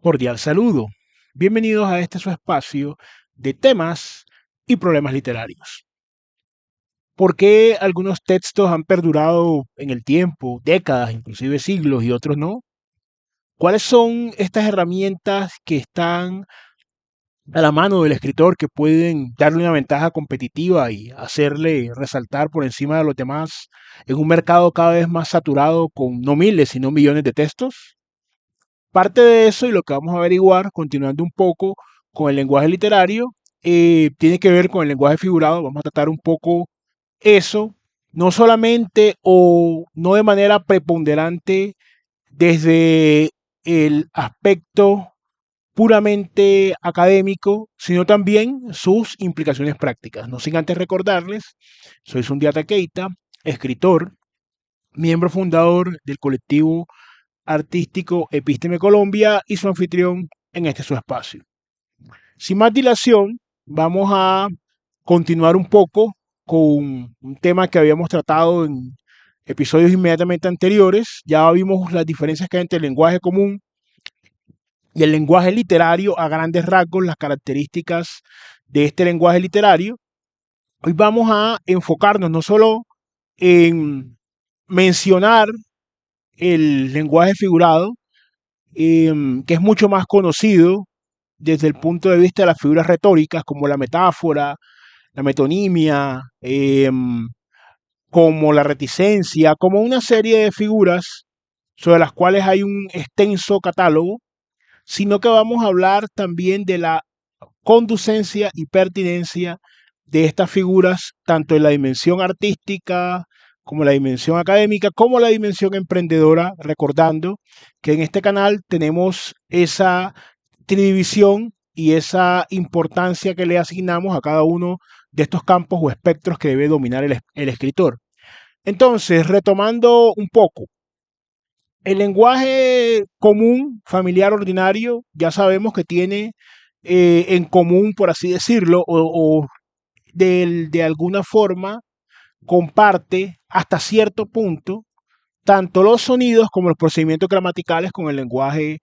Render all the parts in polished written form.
Cordial saludo. Bienvenidos a este su espacio de temas y problemas literarios. ¿Por qué algunos textos han perdurado en el tiempo, décadas, inclusive siglos, y otros no? ¿Cuáles son estas herramientas que están a la mano del escritor que pueden darle una ventaja competitiva y hacerle resaltar por encima de los demás en un mercado cada vez más saturado con no miles, sino millones de textos? Parte de eso y lo que vamos a averiguar, continuando un poco con el lenguaje literario, tiene que ver con el lenguaje figurado. Vamos a tratar un poco eso, no solamente o no de manera preponderante desde el aspecto puramente académico, sino también sus implicaciones prácticas. No sin antes recordarles, soy Sundiata Keita, escritor, miembro fundador del colectivo artístico Epísteme Colombia y su anfitrión en este su espacio. Sin más dilación, vamos a continuar un poco con un tema que habíamos tratado en episodios inmediatamente anteriores. Ya vimos las diferencias que hay entre el lenguaje común y el lenguaje literario, a grandes rasgos, las características de este lenguaje literario. Hoy vamos a enfocarnos no solo en mencionar el lenguaje figurado, que es mucho más conocido desde el punto de vista de las figuras retóricas, como la metáfora, la metonimia, como la reticencia, como una serie de figuras sobre las cuales hay un extenso catálogo, sino que vamos a hablar también de la conducencia y pertinencia de estas figuras, tanto en la dimensión artística, como la dimensión académica, como la dimensión emprendedora, recordando que en este canal tenemos esa tridivisión y esa importancia que le asignamos a cada uno de estos campos o espectros que debe dominar el escritor. Entonces, retomando un poco, el lenguaje común, familiar, ordinario, ya sabemos que tiene en común, por así decirlo, o de alguna forma comparte hasta cierto punto tanto los sonidos como los procedimientos gramaticales con el lenguaje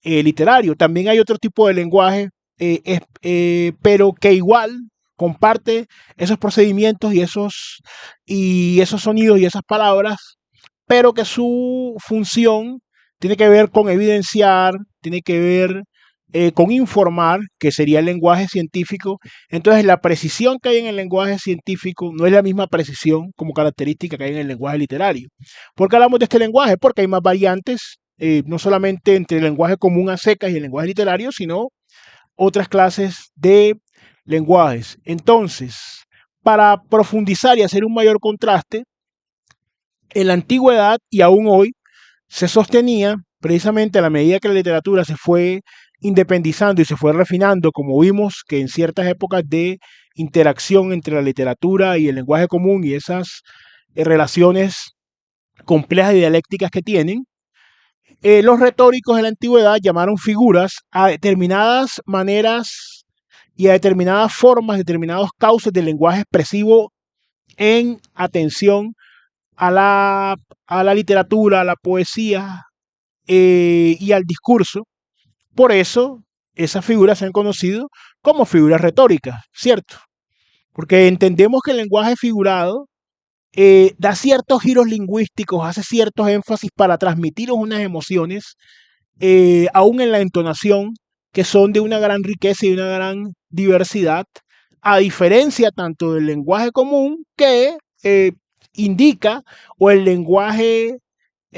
literario. También hay otro tipo de lenguaje, pero que igual comparte esos procedimientos y esos sonidos y esas palabras, pero que su función tiene que ver con evidenciar, tiene que ver con informar, que sería el lenguaje científico. Entonces, la precisión que hay en el lenguaje científico no es la misma precisión como característica que hay en el lenguaje literario. ¿Por qué hablamos de este lenguaje? Porque hay más variantes, no solamente entre el lenguaje común a secas y el lenguaje literario, sino otras clases de lenguajes. Entonces, para profundizar y hacer un mayor contraste, en la antigüedad y aún hoy se sostenía precisamente a la medida que la literatura se fue independizando y se fue refinando, como vimos que en ciertas épocas de interacción entre la literatura y el lenguaje común y esas relaciones complejas y dialécticas que tienen, los retóricos de la antigüedad llamaron figuras a determinadas maneras y a determinadas formas, determinados cauces del lenguaje expresivo en atención a la literatura, a la poesía y al discurso. Por eso, esas figuras se han conocido como figuras retóricas, ¿cierto? Porque entendemos que el lenguaje figurado da ciertos giros lingüísticos, hace ciertos énfasis para transmitiros unas emociones, aún en la entonación, que son de una gran riqueza y una gran diversidad, a diferencia tanto del lenguaje común que indica, o el lenguaje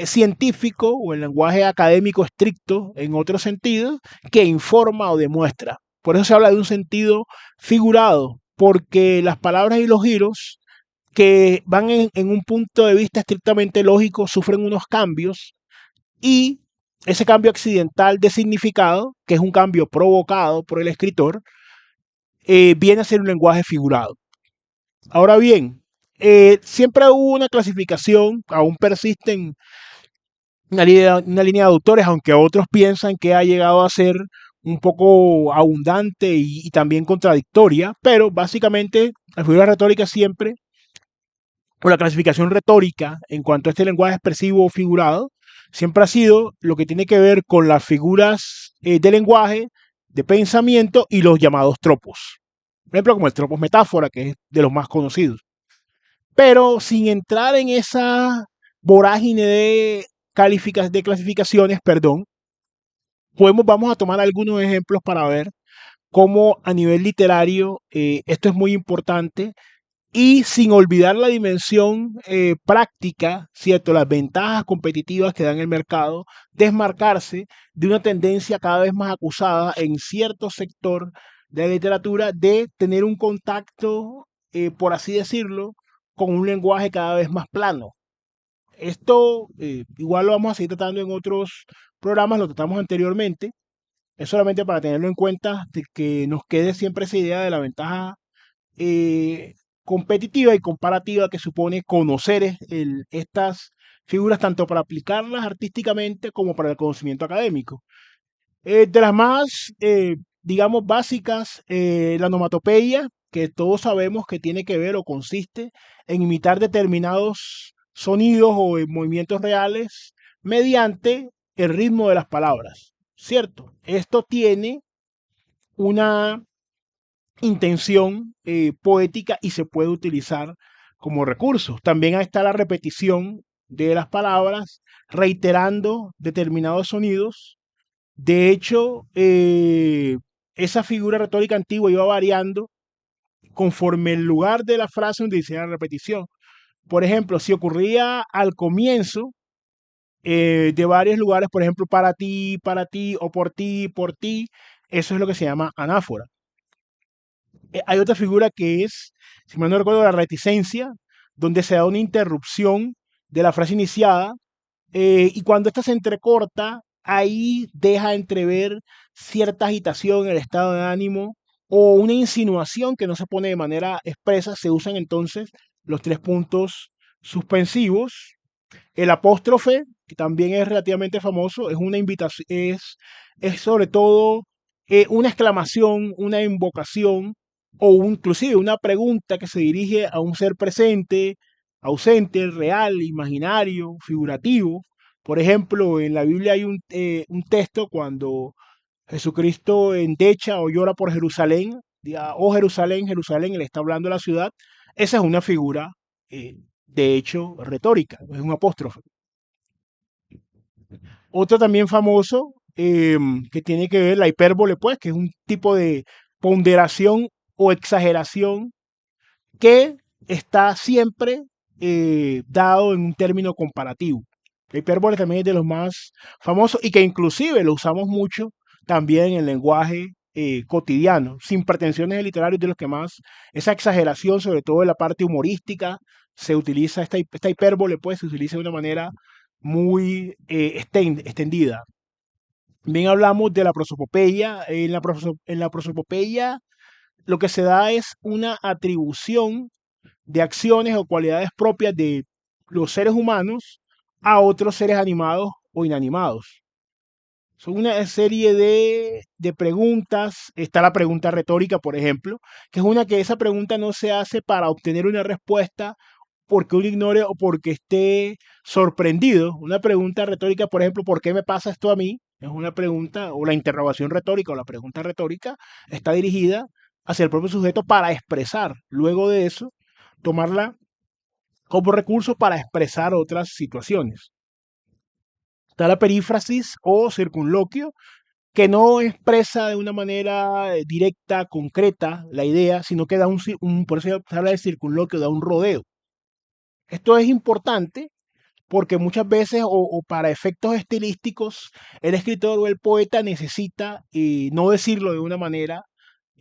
científico o el lenguaje académico estricto en otro sentido, que informa o demuestra. Por eso se habla de un sentido figurado, porque las palabras y los giros que van en un punto de vista estrictamente lógico sufren unos cambios, y ese cambio accidental de significado, que es un cambio provocado por el escritor, viene a ser un lenguaje figurado. Ahora bien, siempre hubo una clasificación, aún persisten una línea de autores, aunque otros piensan que ha llegado a ser un poco abundante y también contradictoria, pero básicamente la figura retórica siempre, o la clasificación retórica en cuanto a este lenguaje expresivo figurado, siempre ha sido lo que tiene que ver con las figuras de lenguaje, de pensamiento y los llamados tropos. Por ejemplo, como el tropos metáfora, que es de los más conocidos. Pero sin entrar en esa vorágine de clasificaciones, perdón, vamos a tomar algunos ejemplos para ver cómo a nivel literario esto es muy importante y sin olvidar la dimensión práctica, ¿cierto? Las ventajas competitivas que da en el mercado, desmarcarse de una tendencia cada vez más acusada en cierto sector de la literatura de tener un contacto, por así decirlo, con un lenguaje cada vez más plano. Esto igual lo vamos a seguir tratando en otros programas, lo tratamos anteriormente. Es solamente para tenerlo en cuenta, de que nos quede siempre esa idea de la ventaja eh, competitiva y comparativa que supone conocer estas figuras tanto para aplicarlas artísticamente como para el conocimiento académico. De las más, digamos, básicas, la onomatopeya, que todos sabemos que tiene que ver o consiste en imitar determinados sonidos o movimientos reales mediante el ritmo de las palabras, ¿cierto? Esto tiene una intención poética y se puede utilizar como recurso. También está la repetición de las palabras, reiterando determinados sonidos. De hecho, esa figura retórica antigua iba variando conforme el lugar de la frase donde dice la repetición. Por ejemplo, si ocurría al comienzo de varios lugares, por ejemplo, para ti o por ti, eso es lo que se llama anáfora. Hay otra figura que es, si mal no recuerdo, la reticencia, donde se da una interrupción de la frase iniciada y cuando esta se entrecorta, ahí deja entrever cierta agitación en el estado de ánimo o una insinuación que no se pone de manera expresa. Se usan entonces los tres puntos suspensivos. El apóstrofe, que también es relativamente famoso, es una invitación, es sobre todo una exclamación, una invocación o inclusive una pregunta que se dirige a un ser presente, ausente, real, imaginario, figurativo. Por ejemplo, en la Biblia hay un texto cuando Jesucristo endecha o llora por Jerusalén, oh Jerusalén, Jerusalén, él está hablando de la ciudad. Esa es una figura, de hecho, retórica, es un apóstrofe. Otro también famoso que tiene que ver la hipérbole, pues, que es un tipo de ponderación o exageración que está siempre dado en un término comparativo. La hipérbole también es de los más famosos y que inclusive lo usamos mucho también en el lenguaje cotidiano, sin pretensiones de literario, de los que más esa exageración, sobre todo en la parte humorística, se utiliza esta hipérbole, pues se utiliza de una manera muy extendida. También hablamos de la prosopopeya. En la prosopopeya lo que se da es una atribución de acciones o cualidades propias de los seres humanos a otros seres animados o inanimados. Son una serie de preguntas. Está la pregunta retórica, por ejemplo, que es una que esa pregunta no se hace para obtener una respuesta porque uno ignore o porque esté sorprendido. Una pregunta retórica, por ejemplo, ¿por qué me pasa esto a mí? Es una pregunta, o la interrogación retórica o la pregunta retórica está dirigida hacia el propio sujeto para expresar. Luego de eso, tomarla como recurso para expresar otras situaciones. Está la perífrasis o circunloquio, que no expresa de una manera directa, concreta la idea, sino que da por eso se habla de circunloquio, da un rodeo. Esto es importante porque muchas veces o para efectos estilísticos el escritor o el poeta necesita no decirlo de una manera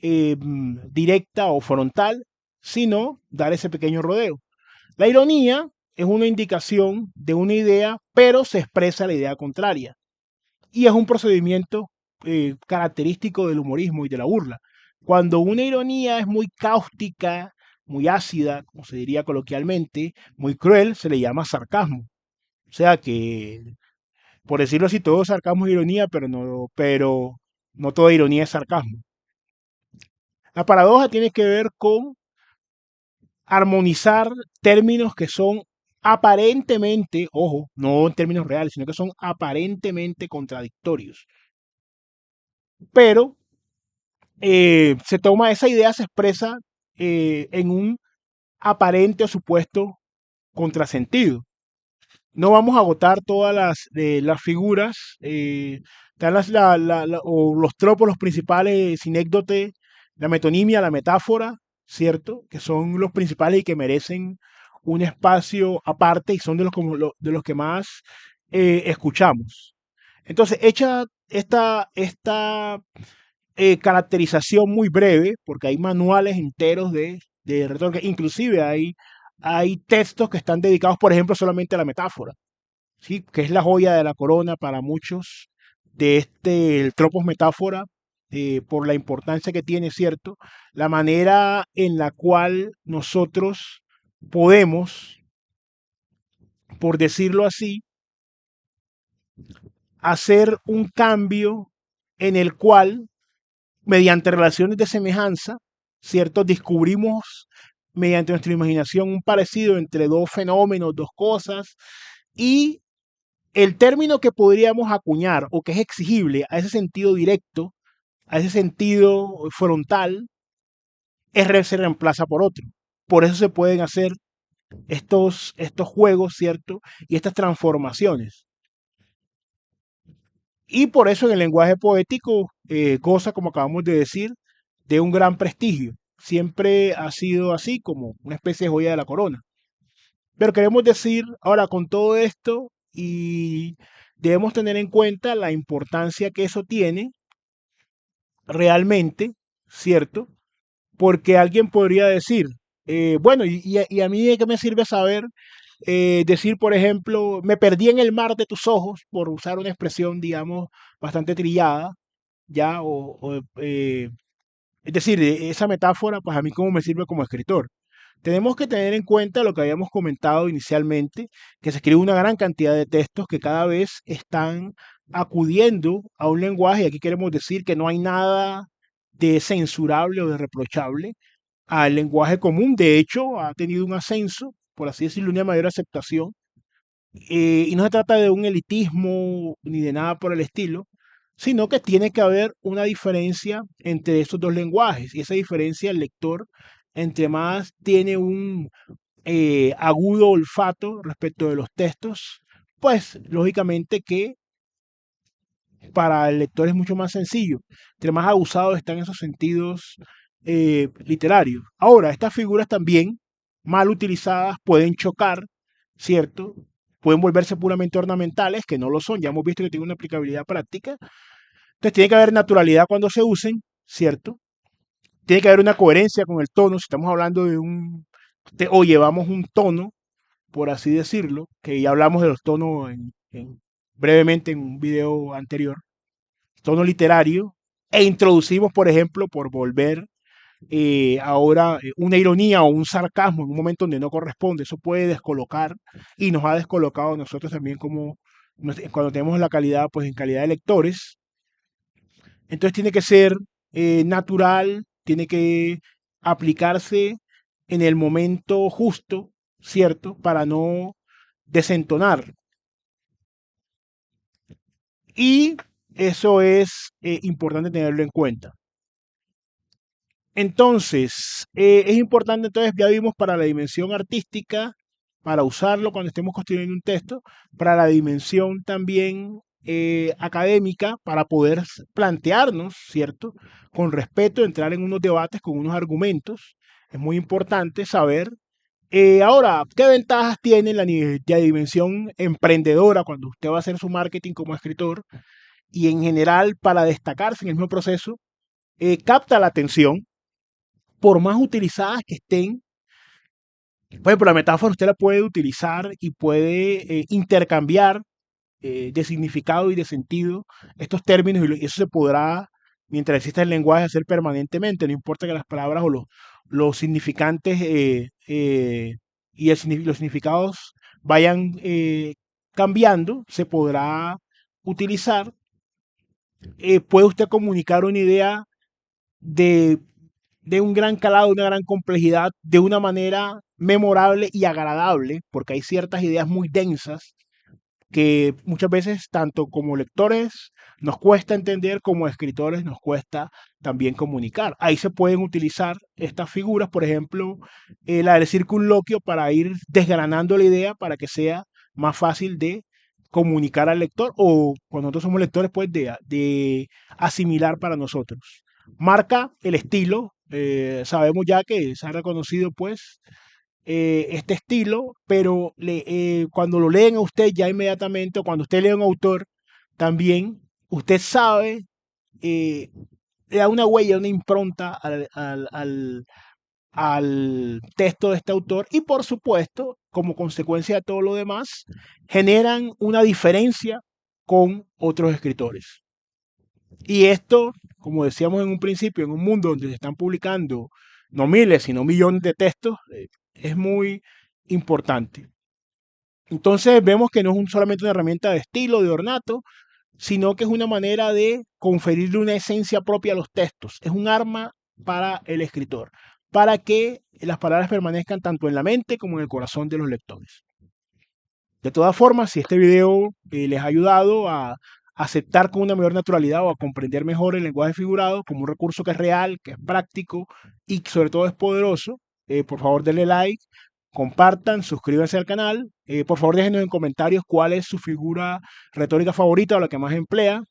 directa o frontal, sino dar ese pequeño rodeo. La ironía es una indicación de una idea, pero se expresa la idea contraria. Y es un procedimiento característico del humorismo y de la burla. Cuando una ironía es muy cáustica, muy ácida, como se diría coloquialmente, muy cruel, se le llama sarcasmo. O sea que, por decirlo así, todo sarcasmo es ironía, pero no toda ironía es sarcasmo. La paradoja tiene que ver con armonizar términos que son aparentemente, ojo, no en términos reales, sino que son aparentemente contradictorios. Pero se toma esa idea, se expresa en un aparente o supuesto contrasentido. No vamos a agotar todas las figuras, están o los tropos, los principales, sinécdote, la metonimia, la metáfora, ¿cierto? Que son los principales y que merecen un espacio aparte y son de los que más escuchamos. Entonces, hecha esta caracterización muy breve, porque hay manuales enteros de retórica, inclusive hay textos que están dedicados, por ejemplo, solamente a la metáfora, ¿sí? Que es la joya de la corona para muchos de el tropos metáfora, por la importancia que tiene, ¿cierto? La manera en la cual nosotros podemos, por decirlo así, hacer un cambio en el cual mediante relaciones de semejanza, ¿cierto? Descubrimos mediante nuestra imaginación un parecido entre dos fenómenos, dos cosas, y el término que podríamos acuñar o que es exigible a ese sentido directo, a ese sentido frontal, se reemplaza por otro. Por eso se pueden hacer estos juegos, ¿cierto? Y estas transformaciones. Y por eso en el lenguaje poético goza, como acabamos de decir, de un gran prestigio. Siempre ha sido así como una especie de joya de la corona. Pero queremos decir ahora con todo esto y debemos tener en cuenta la importancia que eso tiene realmente, ¿cierto? Porque alguien podría decir, bueno, y a mí de qué me sirve saber, decir, por ejemplo, me perdí en el mar de tus ojos, por usar una expresión, digamos, bastante trillada, ya, es decir, esa metáfora, pues a mí cómo me sirve como escritor. Tenemos que tener en cuenta lo que habíamos comentado inicialmente, que se escribe una gran cantidad de textos que cada vez están acudiendo a un lenguaje, y aquí queremos decir que no hay nada de censurable o de reprochable al lenguaje común. De hecho, ha tenido un ascenso, por así decirlo, una mayor aceptación, y no se trata de un elitismo ni de nada por el estilo, sino que tiene que haber una diferencia entre estos dos lenguajes. Y esa diferencia el lector, entre más tiene un agudo olfato respecto de los textos, pues lógicamente que para el lector es mucho más sencillo, entre más abusados están esos sentidos literarios. Ahora, estas figuras también, mal utilizadas, pueden chocar, ¿cierto? Pueden volverse puramente ornamentales, que no lo son, ya hemos visto que tienen una aplicabilidad práctica. Entonces tiene que haber naturalidad cuando se usen, ¿cierto? Tiene que haber una coherencia con el tono, si estamos hablando de o llevamos un tono, por así decirlo, que ya hablamos de los tonos brevemente en un video anterior, tono literario, e introducimos, por ejemplo, por volver ahora una ironía o un sarcasmo en un momento donde no corresponde. Eso puede descolocar y nos ha descolocado a nosotros también como cuando tenemos la calidad, pues en calidad de lectores. Entonces tiene que ser natural, tiene que aplicarse en el momento justo, ¿cierto? Para no desentonar. Y eso es importante tenerlo en cuenta. Entonces, es importante, entonces ya vimos para la dimensión artística, para usarlo cuando estemos construyendo un texto, para la dimensión también académica, para poder plantearnos, ¿cierto? Con respeto, entrar en unos debates con unos argumentos. Es muy importante saber. Ahora, ¿qué ventajas tiene la dimensión emprendedora cuando usted va a hacer su marketing como escritor? Y en general, para destacarse en el mismo proceso, capta la atención por más utilizadas que estén. Por ejemplo, la metáfora usted la puede utilizar y puede intercambiar de significado y de sentido estos términos, y eso se podrá, mientras exista el lenguaje, hacer permanentemente. No importa que las palabras o los significantes y los significados vayan cambiando, se podrá utilizar. Puede usted comunicar una idea de, de un gran calado, una gran complejidad, de una manera memorable y agradable, porque hay ciertas ideas muy densas que muchas veces tanto como lectores nos cuesta entender, como escritores nos cuesta también comunicar. Ahí se pueden utilizar estas figuras, por ejemplo, la del circunloquio, para ir desgranando la idea para que sea más fácil de comunicar al lector, o cuando nosotros somos lectores, pues de asimilar para nosotros. Marca el estilo, sabemos ya que se ha reconocido pues este estilo, pero cuando lo leen a usted ya inmediatamente, o cuando usted lee a un autor, también usted sabe, eh, le da una huella, una impronta al texto de este autor, y por supuesto, como consecuencia de todo lo demás, generan una diferencia con otros escritores. Y esto, como decíamos en un principio, en un mundo donde se están publicando no miles, sino millones de textos, es muy importante. Entonces vemos que no es solamente una herramienta de estilo, de ornato, sino que es una manera de conferirle una esencia propia a los textos. Es un arma para el escritor, para que las palabras permanezcan tanto en la mente como en el corazón de los lectores. De todas formas, si este video les ha ayudado a aceptar con una mayor naturalidad o a comprender mejor el lenguaje figurado como un recurso que es real, que es práctico y que sobre todo es poderoso, por favor denle like, compartan, suscríbanse al canal, por favor déjenos en comentarios cuál es su figura retórica favorita o la que más emplea,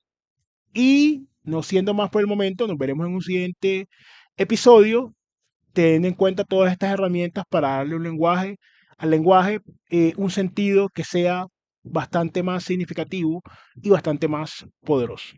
y no siendo más por el momento, nos veremos en un siguiente episodio, teniendo en cuenta todas estas herramientas para darle al lenguaje un sentido que sea bastante más significativo y bastante más poderoso.